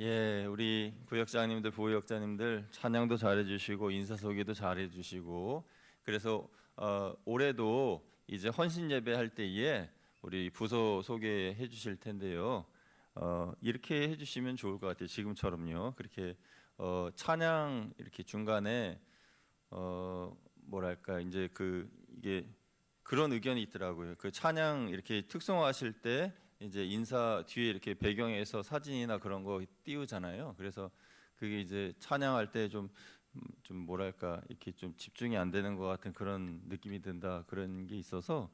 예, 우리 구역장님들, 부역장님들 찬양도 잘해주시고 인사소개도 잘해주시고 그래서 올해도 이제 헌신 예배할 때에 우리 부서 소개해 주실 텐데요. 이렇게 해주시면 좋을 것 같아요. 지금처럼요. 그렇게 찬양 이렇게 중간에 뭐랄까 이제 이게 그런 의견이 있더라고요. 그 찬양 이렇게 특성화하실 때 이제 인사 뒤에 이렇게 배경에서 사진이나 그런 거 띄우잖아요. 그래서 그게 이제 찬양할 때 좀 뭐랄까 이렇게 좀 집중이 안 되는 것 같은 그런 느낌이 든다 그런 게 있어서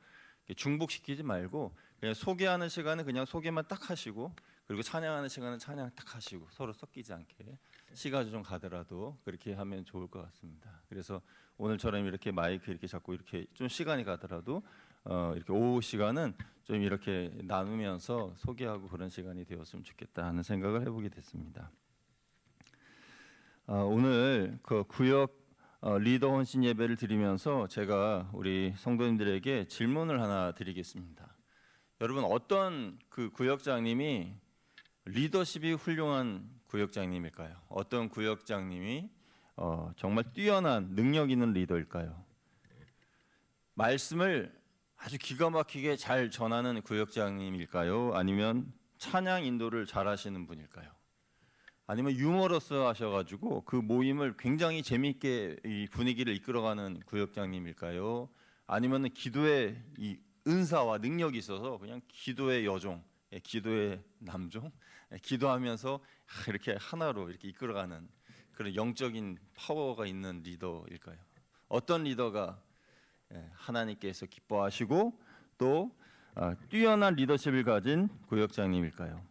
중복시키지 말고 그냥 소개하는 시간은 그냥 소개만 딱 하시고 그리고 찬양하는 시간은 찬양 딱 하시고 서로 섞이지 않게 시간이 좀 가더라도 그렇게 하면 좋을 것 같습니다. 그래서 오늘처럼 이렇게 마이크 이렇게 잡고 이렇게 좀 시간이 가더라도 이렇게 오후 시간은 좀 이렇게 나누면서 소개하고 그런 시간이 되었으면 좋겠다 하는 생각을 해보게 됐습니다. 오늘 그 구역 리더 헌신 예배를 드리면서 제가 우리 성도님들에게 질문을 하나 드리겠습니다. 여러분 어떤 그 구역장님이 리더십이 훌륭한 구역장님일까요? 어떤 구역장님이 정말 뛰어난 능력 있는 리더일까요? 말씀을 아주 기가 막히게 잘 전하는 구역장님일까요? 아니면 찬양 인도를 잘 하시는 분일까요? 아니면 유머러스 하셔가지고 그 모임을 굉장히 재미있게 이 분위기를 이끌어가는 구역장님일까요? 아니면 기도의 이 은사와 능력이 있어서 그냥 기도의 여종, 기도의 남종, 기도하면서 이렇게 하나로 이렇게 이끌어가는 그런 영적인 파워가 있는 리더일까요? 어떤 리더가 하나님께서 기뻐하시고 또 뛰어난 리더십을 가진 구역장님일까요?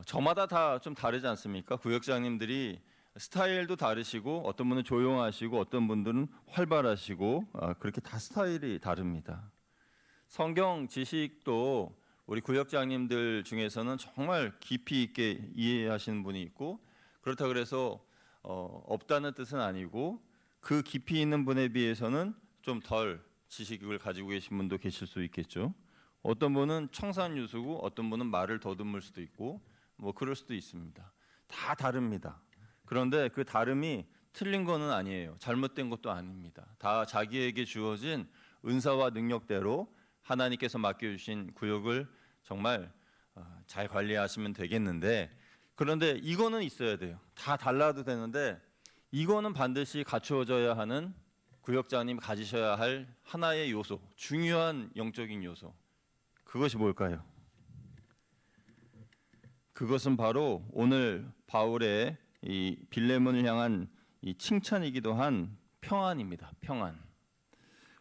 저마다 다 좀 다르지 않습니까? 구역장님들이 스타일도 다르시고 어떤 분은 조용하시고 어떤 분들은 활발하시고 그렇게 다 스타일이 다릅니다. 성경 지식도 우리 구역장님들 중에서는 정말 깊이 있게 이해하시는 분이 있고 그렇다 그래서 없다는 뜻은 아니고 그 깊이 있는 분에 비해서는 좀 덜 지식을 가지고 계신 분도 계실 수 있겠죠. 어떤 분은 청산유수고 어떤 분은 말을 더듬을 수도 있고 뭐 그럴 수도 있습니다. 다 다릅니다. 그런데 그 다름이 틀린 거는 아니에요. 잘못된 것도 아닙니다. 다 자기에게 주어진 은사와 능력대로 하나님께서 맡겨주신 구역을 정말 잘 관리하시면 되겠는데 그런데 이거는 있어야 돼요. 다 달라도 되는데 이거는 반드시 갖추어져야 하는 구역장님 가지셔야 할 하나의 요소, 중요한 영적인 요소. 그것이 뭘까요? 그것은 바로 오늘 바울의 이 빌레몬을 향한 이 칭찬이기도 한 평안입니다. 평안.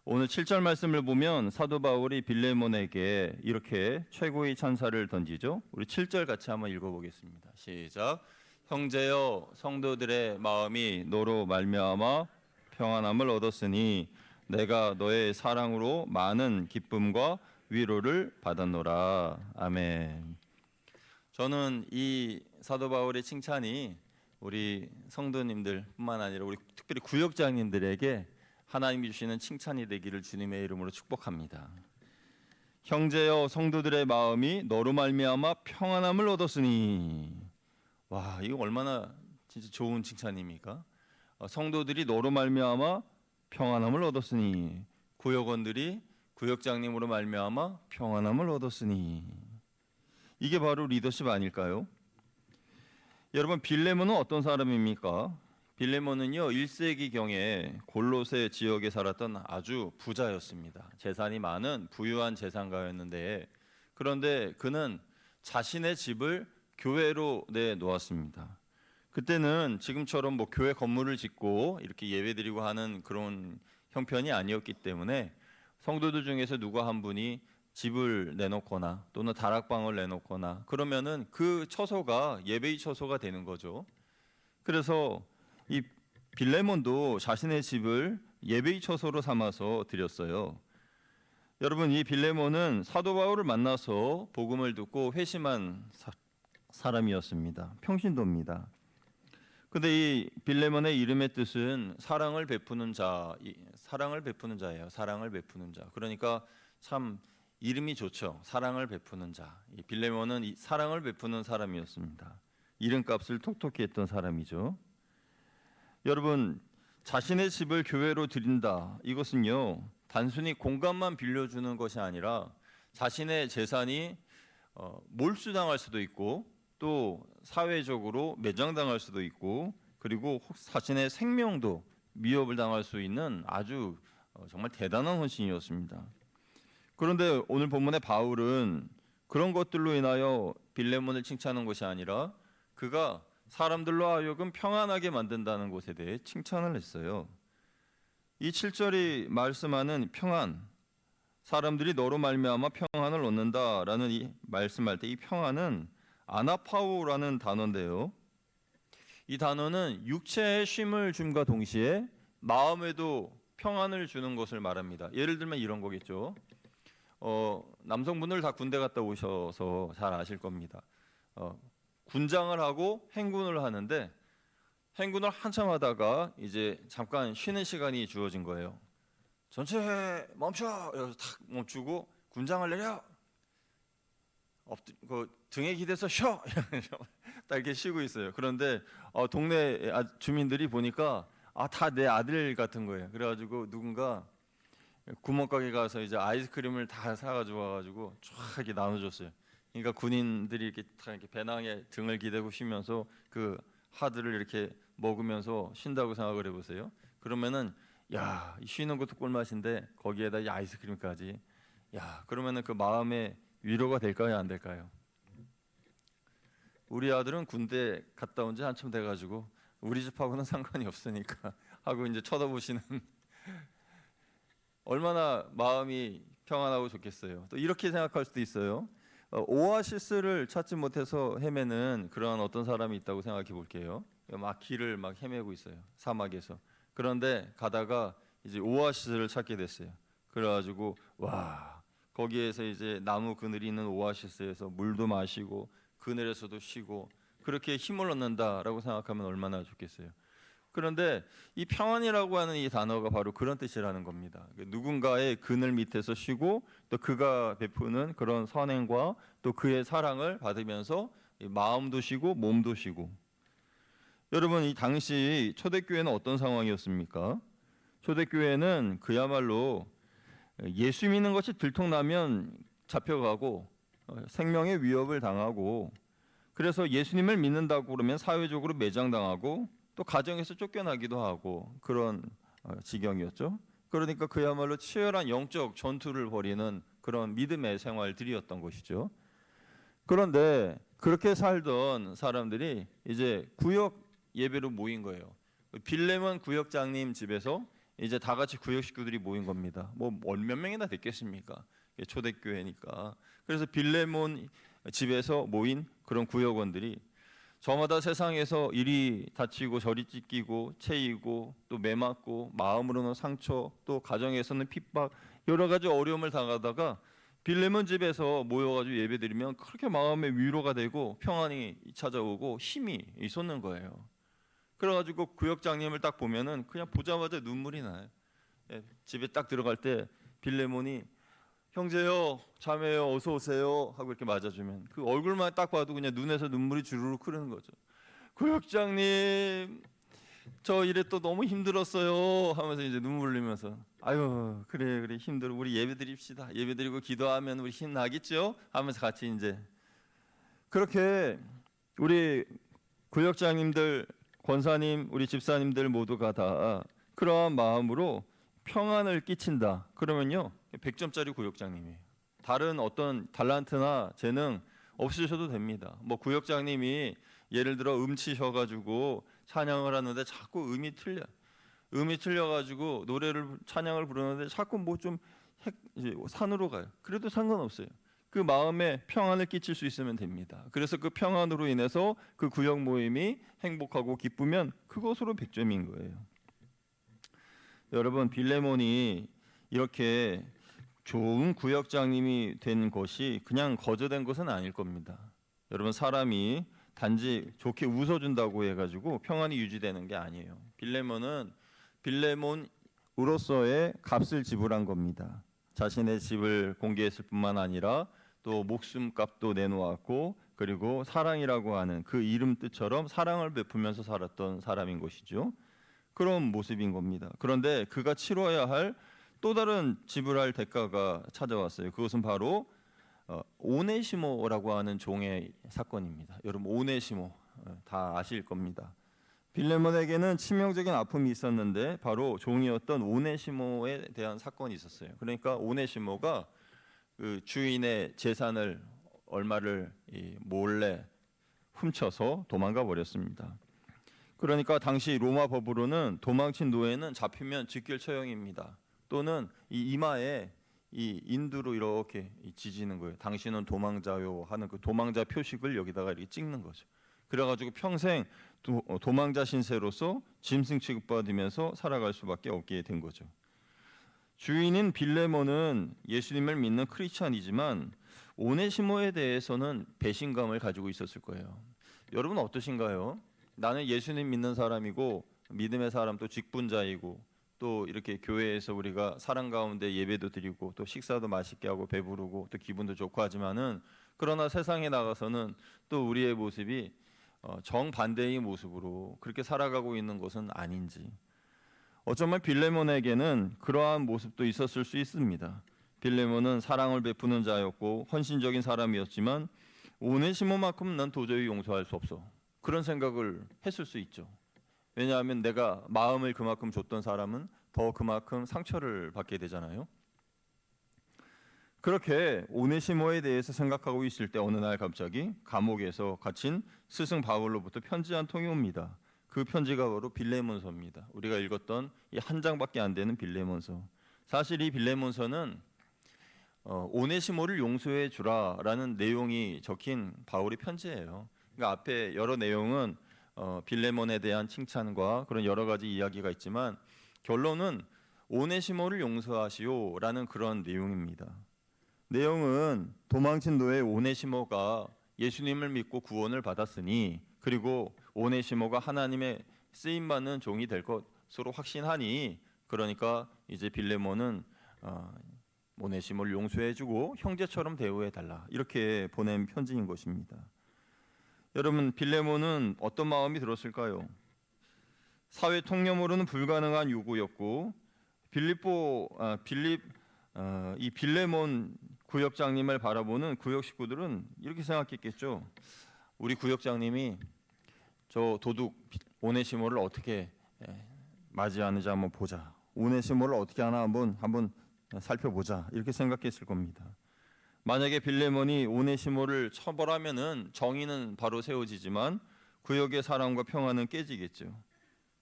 오늘 7절 말씀을 보면 사도 바울이 빌레몬에게 이렇게 최고의 찬사를 던지죠. 우리 7절 같이 한번 읽어보겠습니다. 시작. 형제여 성도들의 마음이 너로 말미암아 평안함을 얻었으니 내가 너의 사랑으로 많은 기쁨과 위로를 받았노라. 아멘. 저는 이 사도 바울의 칭찬이 우리 성도님들뿐만 아니라 우리 특별히 구역장님들에게 하나님이 주시는 칭찬이 되기를 주님의 이름으로 축복합니다. 형제여 성도들의 마음이 너로 말미암아 평안함을 얻었으니 와 이거 얼마나 진짜 좋은 칭찬입니까? 성도들이 너로 말미암아 평안함을 얻었으니 구역원들이 구역장님으로 말미암아 평안함을 얻었으니 이게 바로 리더십 아닐까요? 여러분 빌레몬은 어떤 사람입니까? 빌레몬은요 1세기경에 골로새 지역에 살았던 아주 부자였습니다. 재산이 많은 부유한 재산가였는데 그런데 그는 자신의 집을 교회로 내놓았습니다. 그때는 지금처럼 뭐 교회 건물을 짓고 이렇게 예배드리고 하는 그런 형편이 아니었기 때문에 성도들 중에서 누가 한 분이 집을 내놓거나 또는 다락방을 내놓거나 그러면은 그 처소가 예배의 처소가 되는 거죠. 그래서 이 빌레몬도 자신의 집을 예배의 처소로 삼아서 드렸어요. 여러분 이 빌레몬은 사도 바울을 만나서 복음을 듣고 회심한 사람이었습니다. 평신도입니다. 근데 이 빌레몬의 이름의 뜻은 사랑을 베푸는 자, 사랑을 베푸는 자예요. 사랑을 베푸는 자. 그러니까 참 이름이 좋죠. 사랑을 베푸는 자. 이 빌레몬은 이 사랑을 베푸는 사람이었습니다. 이름값을 톡톡히 했던 사람이죠. 여러분, 자신의 집을 교회로 드린다. 이것은요, 단순히 공간만 빌려주는 것이 아니라 자신의 재산이 몰수당할 수도 있고 또 사회적으로 매장당할 수도 있고 그리고 자신의 생명도 위협을 당할 수 있는 아주 정말 대단한 헌신이었습니다. 그런데 오늘 본문의 바울은 그런 것들로 인하여 빌레몬을 칭찬하는 것이 아니라 그가 사람들로 하여금 평안하게 만든다는 것에 대해 칭찬을 했어요. 이 7절이 말씀하는 평안, 사람들이 너로 말미암아 평안을 얻는다라는 이 말씀할 때 이 평안은 아나파우라는 단어인데요. 이 단어는 육체에 쉼을 줌과 동시에 마음에도 평안을 주는 것을 말합니다. 예를 들면 이런 거겠죠. 남성분들 다 군대 갔다 오셔서 잘 아실 겁니다. 군장을 하고 행군을 하는데 행군을 한참 하다가 이제 잠깐 쉬는 시간이 주어진 거예요. 전체 멈춰! 이래서 탁 멈추고 군장을 내려! 등에 기대서 쉬어! 딱 이렇게 쉬고 있어요. 그런데 동네 주민들이 보니까 다 내 아들 같은 거예요. 그래가지고 누군가 구멍가게 가서 이제 아이스크림을 다 사가지고 와가지고 쫙 이렇게 나눠줬어요. 그러니까 군인들이 이렇게 다 이렇게 배낭에 등을 기대고 쉬면서 그 하드를 이렇게 먹으면서 쉰다고 생각을 해보세요. 그러면은 야, 쉬는 것도 꿀맛인데 거기에다 이 아이스크림까지, 야, 그러면은 그 마음의 위로가 될까요, 안 될까요? 우리 아들은 군대 갔다 온 지 한참 돼가지고 우리 집하고는 상관이 없으니까 하고 이제 쳐다보시는 얼마나 마음이 평안하고 좋겠어요. 또 이렇게 생각할 수도 있어요. 오아시스를 찾지 못해서 헤매는 그런 어떤 사람이 있다고 생각해 볼게요. 막 길을 막 헤매고 있어요. 사막에서. 그런데 가다가 이제 오아시스를 찾게 됐어요. 그래가지고 와, 거기에서 이제 나무 그늘이 있는 오아시스에서 물도 마시고 그늘에서도 쉬고 그렇게 힘을 얻는다라고 생각하면 얼마나 좋겠어요. 그런데 이 평안이라고 하는 이 단어가 바로 그런 뜻이라는 겁니다. 누군가의 그늘 밑에서 쉬고 또 그가 베푸는 그런 선행과 또 그의 사랑을 받으면서 마음도 쉬고 몸도 쉬고. 여러분, 이 당시 초대교회는 어떤 상황이었습니까? 초대교회는 그야말로 예수 믿는 것이 들통나면 잡혀가고 생명의 위협을 당하고, 그래서 예수님을 믿는다고 그러면 사회적으로 매장당하고 또 가정에서 쫓겨나기도 하고 그런 지경이었죠. 그러니까 그야말로 치열한 영적 전투를 벌이는 그런 믿음의 생활들이었던 것이죠. 그런데 그렇게 살던 사람들이 이제 구역 예배로 모인 거예요. 빌레몬 구역장님 집에서 이제 다 같이 구역 식구들이 모인 겁니다. 뭐 몇 명이나 됐겠습니까? 초대교회니까. 그래서 빌레몬 집에서 모인 그런 구역원들이 저마다 세상에서 이리 다치고 저리 찢기고 채이고 또 매맞고 마음으로는 상처 또 가정에서는 핍박 여러 가지 어려움을 당하다가 빌레몬 집에서 모여가지고 예배드리면 그렇게 마음의 위로가 되고 평안이 찾아오고 힘이 솟는 거예요. 그래가지고 구역장님을 딱 보면은 그냥 보자마자 눈물이 나요. 집에 딱 들어갈 때 빌레몬이 형제요, 자매요, 어서 오세요 하고 이렇게 맞아주면 그 얼굴만 딱 봐도 그냥 눈에서 눈물이 주르륵 흐르는 거죠. 구역장님, 저 이래 또 너무 힘들었어요 하면서 이제 눈물 흘리면서 아유 그래 힘들어 우리 예배드립시다. 예배드리고 기도하면 우리 힘 나겠죠 하면서 같이 이제 그렇게 우리 구역장님들, 권사님, 우리 집사님들 모두가 다 그러한 마음으로 평안을 끼친다. 그러면요 100점짜리 구역장님이에요. 다른 어떤 달란트나 재능 없으셔도 됩니다. 뭐 구역장님이 예를 들어 음치셔가지고 찬양을 하는데 자꾸 음이 틀려가지고 노래를 찬양을 부르는데 자꾸 뭐 좀 산으로 가요. 그래도 상관없어요. 그 마음에 평안을 끼칠 수 있으면 됩니다. 그래서 그 평안으로 인해서 그 구역 모임이 행복하고 기쁘면 그것으로 100점인 거예요. 여러분, 빌레몬이 이렇게 좋은 구역장님이 된 것이 그냥 거저된 것은 아닐 겁니다. 여러분, 사람이 단지 좋게 웃어준다고 해가지고 평안이 유지되는 게 아니에요. 빌레몬은 빌레몬으로서의 값을 지불한 겁니다. 자신의 집을 공개했을 뿐만 아니라 또 목숨값도 내놓았고, 그리고 사랑이라고 하는 그 이름 뜻처럼 사랑을 베풀면서 살았던 사람인 것이죠. 그런 모습인 겁니다. 그런데 그가 치러야 할 또 다른 지불할 대가가 찾아왔어요. 그것은 바로 오네시모라고 하는 종의 사건입니다. 여러분, 오네시모 다 아실 겁니다. 빌레몬에게는 치명적인 아픔이 있었는데 바로 종이었던 오네시모에 대한 사건이 있었어요. 그러니까 오네시모가 그 주인의 재산을 얼마를 몰래 훔쳐서 도망가 버렸습니다. 그러니까 당시 로마 법으로는 도망친 노예는 잡히면 직결 처형입니다. 또는 이 이마에 이 인두로 이렇게 지지는 거예요. 당신은 도망자요 하는 그 도망자 표식을 여기다가 이렇게 찍는 거죠. 그래가지고 평생 도망자 신세로서 짐승 취급받으면서 살아갈 수밖에 없게 된 거죠. 주인인 빌레몬은 예수님을 믿는 크리스찬이지만 오네시모에 대해서는 배신감을 가지고 있었을 거예요. 여러분 어떠신가요? 나는 예수님 믿는 사람이고 믿음의 사람도 직분자이고 또 이렇게 교회에서 우리가 사랑 가운데 예배도 드리고 또 식사도 맛있게 하고 배부르고 또 기분도 좋고 하지만은 그러나 세상에 나가서는 또 우리의 모습이 정반대의 모습으로 그렇게 살아가고 있는 것은 아닌지, 어쩌면 빌레몬에게는 그러한 모습도 있었을 수 있습니다. 빌레몬은 사랑을 베푸는 자였고 헌신적인 사람이었지만 오네시모만큼 난 도저히 용서할 수 없어, 그런 생각을 했을 수 있죠. 왜냐하면 내가 마음을 그만큼 줬던 사람은 더 그만큼 상처를 받게 되잖아요. 그렇게 오네시모에 대해서 생각하고 있을 때 어느 날 갑자기 감옥에서 갇힌 스승 바울로부터 편지 한 통이 옵니다. 그 편지가 바로 빌레몬서입니다. 우리가 읽었던 이 한 장밖에 안 되는 빌레몬서. 사실 이 빌레몬서는 오네시모를 용서해 주라라는 내용이 적힌 바울의 편지예요. 그러니까 앞에 여러 내용은 빌레몬에 대한 칭찬과 그런 여러 가지 이야기가 있지만 결론은 오네시모를 용서하시오라는 그런 내용입니다. 내용은 도망친 노예 오네시모가 예수님을 믿고 구원을 받았으니, 그리고 오네시모가 하나님의 쓰임 받는 종이 될 것으로 확신하니, 그러니까 이제 빌레몬은 오네시모를 용서해주고 형제처럼 대우해달라, 이렇게 보낸 편지인 것입니다. 여러분, 빌레몬은 어떤 마음이 들었을까요? 사회 통념으로는 불가능한 요구였고 이 빌레몬 구역장님을 바라보는 구역 식구들은 이렇게 생각했겠죠. 우리 구역장님이 저 도둑 오네시모를 어떻게 맞이하는지 한번 보자. 오네시모를 어떻게 하나 한번 살펴보자. 이렇게 생각했을 겁니다. 만약에 빌레몬이 오네시모를 처벌하면은 정의는 바로 세워지지만 구역의 사랑과 평화는 깨지겠죠.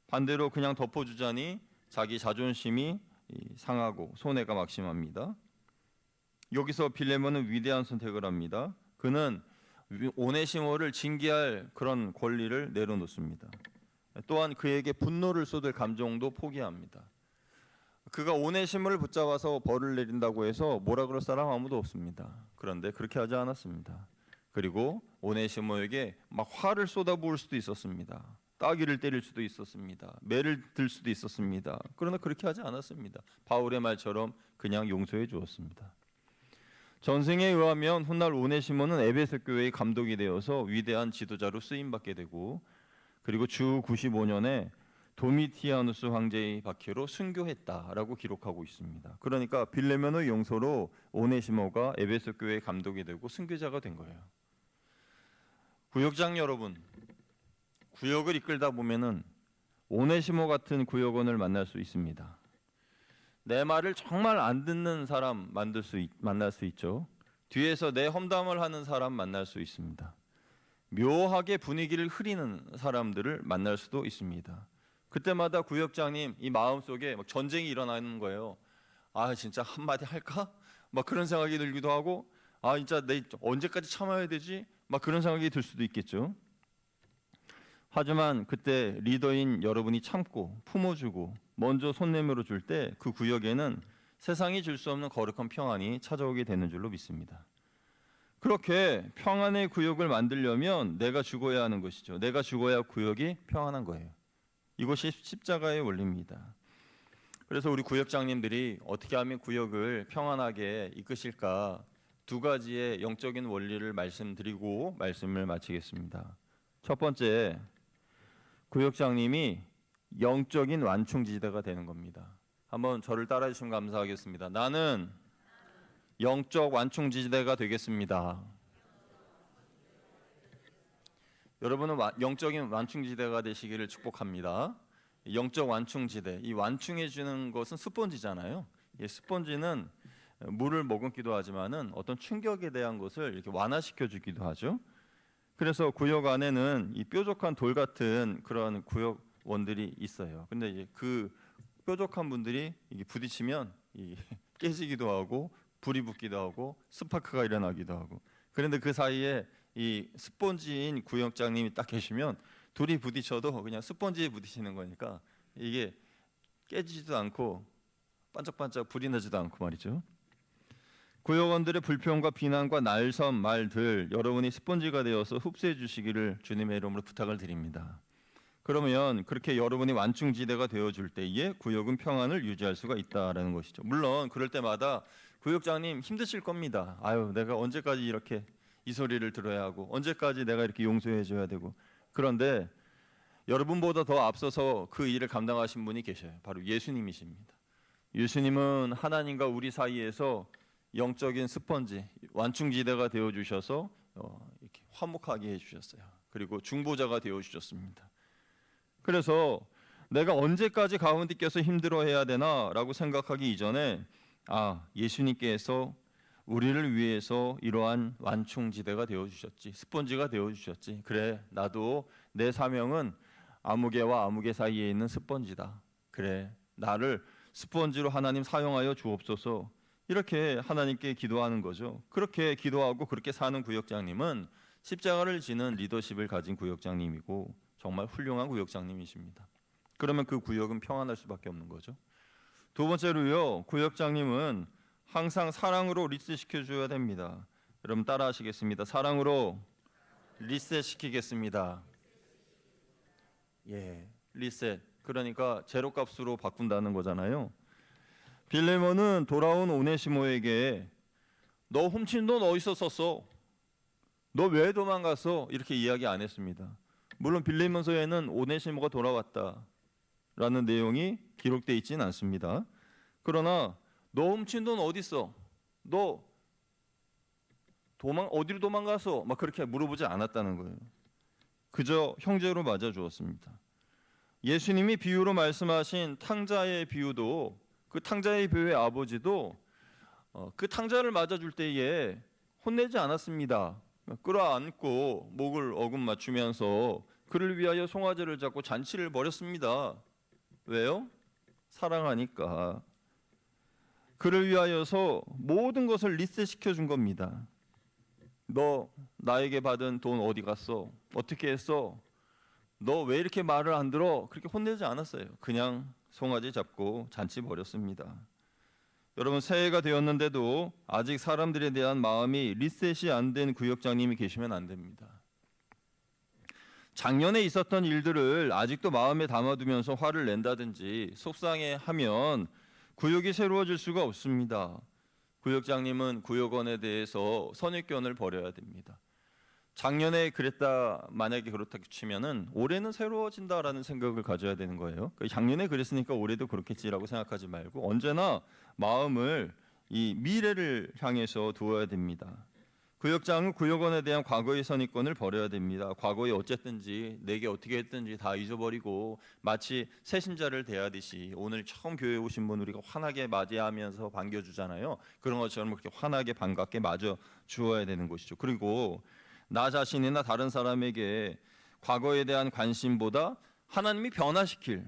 반대로 그냥 덮어주자니 자기 자존심이 상하고 손해가 막심합니다. 여기서 빌레몬은 위대한 선택을 합니다. 그는 오네시모를 징계할 그런 권리를 내려놓습니다. 또한 그에게 분노를 쏟을 감정도 포기합니다. 그가 오네시모를 붙잡아서 벌을 내린다고 해서 뭐라 그럴 사람 아무도 없습니다. 그런데 그렇게 하지 않았습니다. 그리고 오네시모에게 막 화를 쏟아부을 수도 있었습니다. 따귀를 때릴 수도 있었습니다. 매를 들 수도 있었습니다. 그러나 그렇게 하지 않았습니다. 바울의 말처럼 그냥 용서해 주었습니다. 전승에 의하면 훗날 오네시모는 에베소 교회의 감독이 되어서 위대한 지도자로 쓰임받게 되고, 그리고 주 95년에 도미티아누스 황제의 박해로 순교했다라고 기록하고 있습니다. 그러니까 빌레몬의 용서로 오네시모가 에베소 교회의 감독이 되고 순교자가 된 거예요. 구역장 여러분, 구역을 이끌다 보면은 오네시모 같은 구역원을 만날 수 있습니다. 내 말을 정말 안 듣는 사람 만날 수 있죠. 뒤에서 내 험담을 하는 사람 만날 수 있습니다. 묘하게 분위기를 흐리는 사람들을 만날 수도 있습니다. 그때마다 구역장님 이 마음속에 막 전쟁이 일어나는 거예요. 아 진짜 한마디 할까? 막 그런 생각이 들기도 하고, 아 진짜 내 언제까지 참아야 되지? 막 그런 생각이 들 수도 있겠죠. 하지만 그때 리더인 여러분이 참고 품어주고 먼저 손 내밀어 줄 때 그 구역에는 세상이 줄 수 없는 거룩한 평안이 찾아오게 되는 줄로 믿습니다. 그렇게 평안의 구역을 만들려면 내가 죽어야 하는 것이죠. 내가 죽어야 구역이 평안한 거예요. 이것이 십자가의 원리입니다. 그래서 우리 구역장님들이 어떻게 하면 구역을 평안하게 이끄실까 두 가지의 영적인 원리를 말씀드리고 말씀을 마치겠습니다. 첫 번째, 구역장님이 영적인 완충지대가 되는 겁니다. 한번 저를 따라해 주시면 감사하겠습니다. 나는 영적 완충지대가 되겠습니다. 여러분은 영적인 완충지대가 되시기를 축복합니다. 영적 완충지대, 이 완충해 주는 것은 스펀지잖아요. 이 스펀지는 물을 머금기도 하지만은 어떤 충격에 대한 것을 이렇게 완화시켜 주기도 하죠. 그래서 구역 안에는 이 뾰족한 돌 같은 그런 구역원들이 있어요. 근데 이제 그 뾰족한 분들이 이게 부딪히면 이 깨지기도 하고 불이 붙기도 하고 스파크가 일어나기도 하고. 그런데 그 사이에 이 스펀지인 구역장님이 딱 계시면 둘이 부딪혀도 그냥 스펀지에 부딪히는 거니까 이게 깨지지도 않고 반짝반짝 불이 나지도 않고 말이죠. 구역원들의 불평과 비난과 날섬 말들 여러분이 스펀지가 되어서 흡수해 주시기를 주님의 이름으로 부탁을 드립니다. 그러면 그렇게 여러분이 완충지대가 되어줄 때에 구역은 평안을 유지할 수가 있다라는 것이죠. 물론 그럴 때마다 구역장님 힘드실 겁니다. 아유, 내가 언제까지 이렇게 이 소리를 들어야 하고 언제까지 내가 이렇게 용서해 줘야 되고. 그런데 여러분보다 더 앞서서 그 일을 감당하신 분이 계셔요. 바로 예수님이십니다. 예수님은 하나님과 우리 사이에서 영적인 스펀지, 완충지대가 되어 주셔서 이렇게 화목하게 해 주셨어요. 그리고 중보자가 되어 주셨습니다. 그래서 내가 언제까지 가운데 껴서 힘들어해야 되나라고 생각하기 이전에 예수님께서 우리를 위해서 이러한 완충지대가 되어 주셨지, 스펀지가 되어 주셨지. 그래, 나도 내 사명은 아무개와 아무개 사이에 있는 스펀지다. 그래, 나를 스펀지로 하나님 사용하여 주옵소서. 이렇게 하나님께 기도하는 거죠. 그렇게 기도하고 그렇게 사는 구역장님은 십자가를 지는 리더십을 가진 구역장님이고 정말 훌륭한 구역장님이십니다. 그러면 그 구역은 평안할 수밖에 없는 거죠. 두 번째로요, 구역장님은 항상 사랑으로 리셋시켜 줘야 됩니다. 여러분 따라하시겠습니다. 사랑으로 리셋시키겠습니다. 리셋. 그러니까 제로값으로 바꾼다는 거잖아요. 빌레몬은 돌아온 오네시모에게 너 훔친 돈 어디서 썼어? 너 왜 도망갔어? 이렇게 이야기 안 했습니다. 물론 빌레몬서에는 오네시모가 돌아왔다라는 내용이 기록되어 있지는 않습니다. 그러나 너 훔친 돈 어디 있어? 너 어디로 도망갔어? 막 그렇게 물어보지 않았다는 거예요. 그저 형제로 맞아 주었습니다. 예수님이 비유로 말씀하신 탕자의 비유도 그 탕자의 비유의 아버지도 그 탕자를 맞아줄 때에 혼내지 않았습니다. 끌어안고 목을 어금 맞추면서 그를 위하여 송아지를 잡고 잔치를 벌였습니다. 왜요? 사랑하니까. 그를 위하여서 모든 것을 리셋시켜 준 겁니다. 너 나에게 받은 돈 어디 갔어? 어떻게 했어? 너 왜 이렇게 말을 안 들어? 그렇게 혼내지 않았어요. 그냥 송아지 잡고 잔치 벌였습니다. 여러분 새해가 되었는데도 아직 사람들에 대한 마음이 리셋이 안 된 구역장님이 계시면 안 됩니다. 작년에 있었던 일들을 아직도 마음에 담아두면서 화를 낸다든지 속상해하면 구역이 새로워질 수가 없습니다. 구역장님은 구역원에 대해서 선입견을 버려야 됩니다. 작년에 그랬다, 만약에 그렇다 치면은 올해는 새로워진다라는 생각을 가져야 되는 거예요. 작년에 그랬으니까 올해도 그렇겠지라고 생각하지 말고 언제나 마음을 이 미래를 향해서 두어야 됩니다. 구역장은 구역원에 대한 과거의 선입견을 버려야 됩니다. 과거에 어쨌든지 내게 어떻게 했든지 다 잊어버리고 마치 새신자를 대하듯이 오늘 처음 교회에 오신 분 우리가 환하게 맞이하면서 반겨주잖아요. 그런 것처럼 그렇게 환하게 반갑게 맞아 주어야 되는 것이죠. 그리고 나 자신이나 다른 사람에게 과거에 대한 관심보다 하나님이 변화시킬,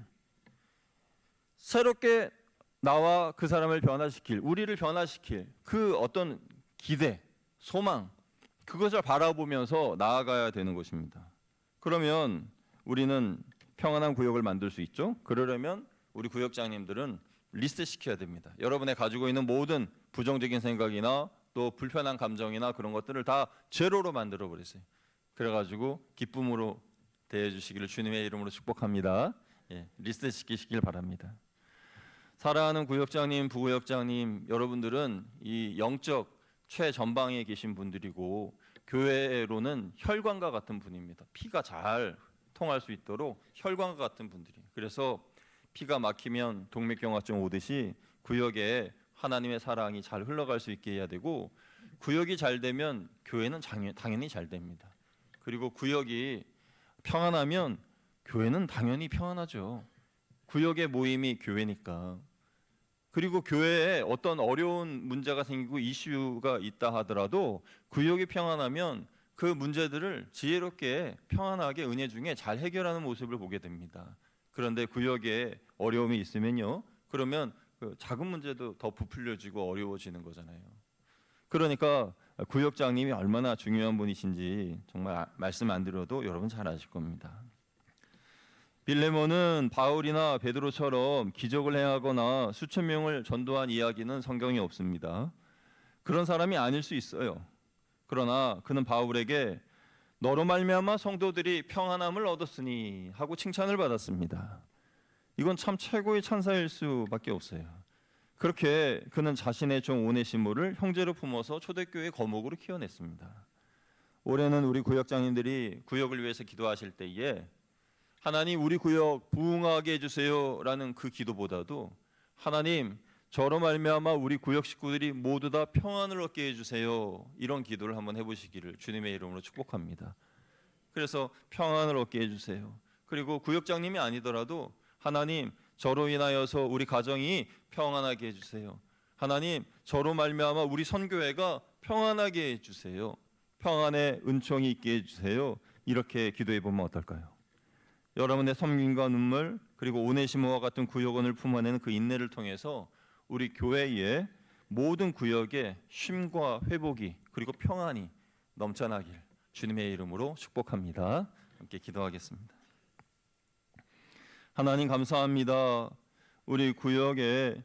새롭게 나와 그 사람을 변화시킬, 우리를 변화시킬 그 어떤 기대, 소망, 그것을 바라보면서 나아가야 되는 것입니다. 그러면 우리는 평안한 구역을 만들 수 있죠. 그러려면 우리 구역장님들은 리셋시켜야 됩니다. 여러분의 가지고 있는 모든 부정적인 생각이나 또 불편한 감정이나 그런 것들을 다 제로로 만들어 버리세요. 그래가지고 기쁨으로 대해주시기를 주님의 이름으로 축복합니다. 리셋시키시길 바랍니다. 사랑하는 구역장님, 부구역장님, 여러분들은 이 영적 최전방에 계신 분들이고 교회로는 혈관과 같은 분입니다. 피가 잘 통할 수 있도록 혈관과 같은 분들이. 그래서 피가 막히면 동맥경화증 오듯이 구역에 하나님의 사랑이 잘 흘러갈 수 있게 해야 되고, 구역이 잘 되면 교회는 당연히 잘 됩니다. 그리고 구역이 평안하면 교회는 당연히 평안하죠. 구역의 모임이 교회니까. 그리고 교회에 어떤 어려운 문제가 생기고 이슈가 있다 하더라도 구역이 평안하면 그 문제들을 지혜롭게 평안하게 은혜 중에 잘 해결하는 모습을 보게 됩니다. 그런데 구역에 어려움이 있으면요, 그러면 그 작은 문제도 더 부풀려지고 어려워지는 거잖아요. 그러니까 구역장님이 얼마나 중요한 분이신지 정말 말씀 안 드려도 여러분 잘 아실 겁니다. 빌레몬은 바울이나 베드로처럼 기적을 행하거나 수천 명을 전도한 이야기는 성경에 없습니다. 그런 사람이 아닐 수 있어요. 그러나 그는 바울에게 너로 말미암아 성도들이 평안함을 얻었으니 하고 칭찬을 받았습니다. 이건 참 최고의 찬사일 수밖에 없어요. 그렇게 그는 자신의 종 오네시모를 형제로 품어서 초대교회 거목으로 키워냈습니다. 올해는 우리 구역장님들이 구역을 위해서 기도하실 때에 하나님 우리 구역 부흥하게 해주세요라는 그 기도보다도 하나님 저로 말미암아 우리 구역 식구들이 모두 다 평안을 얻게 해주세요, 이런 기도를 한번 해보시기를 주님의 이름으로 축복합니다. 그래서 평안을 얻게 해주세요. 그리고 구역장님이 아니더라도 하나님 저로 인하여서 우리 가정이 평안하게 해주세요. 하나님 저로 말미암아 우리 선교회가 평안하게 해주세요. 평안의 은총이 있게 해주세요. 이렇게 기도해 보면 어떨까요? 여러분의 섬김과 눈물, 그리고 오네시모와 같은 구역원을 품어내는 그 인내를 통해서 우리 교회의 모든 구역에 쉼과 회복이 그리고 평안이 넘쳐나길 주님의 이름으로 축복합니다. 함께 기도하겠습니다. 하나님 감사합니다. 우리 구역에